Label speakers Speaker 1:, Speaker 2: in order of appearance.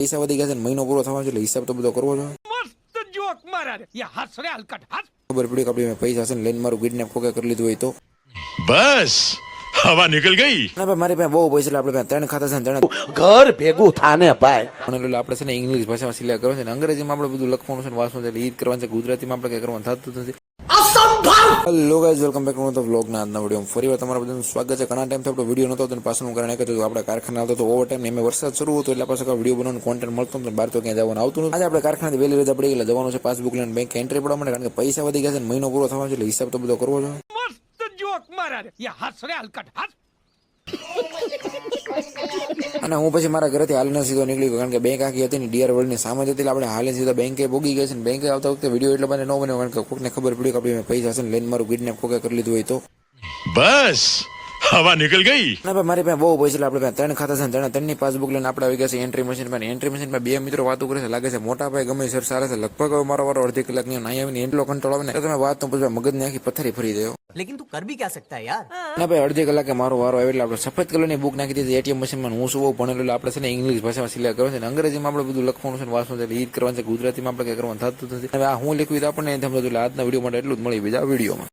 Speaker 1: પૈસા વધી ગયા છે, મહિનો પૂરો થવાનો છે એટલે હિસાબ તો બધો કરવો જોઈએ.
Speaker 2: मस्त जोक मारा रे ये हंस रे हलकट हंस
Speaker 1: ખબર પડી કે આપણે પૈસા છે ને લઈને મારું કિડનેપ કોકે કરી લીધું હોય તો
Speaker 3: बस हवा निकल गई.
Speaker 1: ના ભાઈ મારી પાસે બહુ પૈસા એટલે આપણે પાસે 3 ખાતા છે ને 3
Speaker 4: ઘર ભેગું થાને ભાઈ.
Speaker 1: એટલે આપણે છે ને ઇંગ્લિશ ભાષામાં સિલેક્ટ કરવાનું છે ને અંગ્રેજીમાં આપણે બધું લખવાનું છે ને વાંચવાનું છે એટલે ઈ જ કરવાનું છે. ગુજરાતીમાં આપણે કઈ કરવાનું થતું નથી. Hello guys, welcome back to the vlog ના આજના વિડીયોમાં ફરીવાર તમારા બધાનું સ્વાગત છે. ઘણા ટાઈમથી આપણો વિડીયો નહોતો અને પાછળનું કારણ એક હતું આપણે કારખાને આવતો હતો ઓવર ટાઈમ એમાં વરસાદ શરૂ હતો એટલે પાછળ વિડીયો બનાવવાનું કોન્ટેન્ટ મળતો નથી, બહાર તો ક્યાં જવાનું આવતું નથી. આજે આપણે કારખાનેથી વહેલી રજા પડી એટલે જવાનું છે પાસબુક લઈને બેંક એન્ટ્રી પડવા માટે, કારણ કે પૈસા વધી ગયા છે, મહિનો પૂરો થવાનો છે એટલે હિસાબ તો બધો કરવો જોઈએ.
Speaker 2: मस्त जोक मारा रे ये हंस रे हलकट हंस
Speaker 1: અને હું પછી મારા ઘરેથી હાલીને સીધો નીકળી ગયો, કારણ કે બેંક આખી હતી ને ડીઆર વર્લ્ડની સામે જ હતી એટલે આપણે હાલીને સીધા બેંકે ભોગી ગયા છે. ને બેંકે આવતા વખતે વિડીયો એટલે મને ન બન્યો, કારણ કે કોકને ખબર પડી કે આપણે પૈસા છે ને લઈને મારું કિડનેપ કોકે કરી લીધું હોય તો.
Speaker 3: बस हवा निकल गई.
Speaker 1: ના ભાઈ મારી પાસે બહુ પૈસા એટલે આપણે પાસે 3 ખાતા છે ને 3ની પાસબુક લઈને આપણે આવી ગયા છે એન્ટ્રી મશીનમાં. એન્ટ્રી મશીનમાં બે મિત્રો વાતો કરે છે, લાગે છે મોટા ભાઈ ગમે સર સારા છે. લગભગ હવે મારો વારો અડધી કલાકની અહીં આવીને એટલો કંટ્રોલ આવે ને તમે વાત તો પૂછવા મગજની આખી પથ્થરી ફરી દો.
Speaker 5: लेकिन तू कर भी क्या सकता है यार.
Speaker 1: ના ભાઈ અડધી કલાકે મારો વારો આવે એટલે આપણે સફેદ કલરની બુક નાખી દીધી એટીએમ મશીનમાં. હું શું બહુ ભણેલું એટલે આપણે છે ને ઇંગ્લિશ ભાષામાં સિલેક્ટ કરવાનું છે ને અંગ્રેજીમાં આપણે બધું લખવાનું છે ને વાંચવાનું છે એટલે ઈ જ કરવાનું છે. ગુજરાતીમાં આપણે કઈ કરવાનું થતું નથી. હવે આ હું લખ્યું તો આપણને સમજો એટલે આજના વિડીયો માટે એટલું જ મળી બીજા વિડીયોમાં.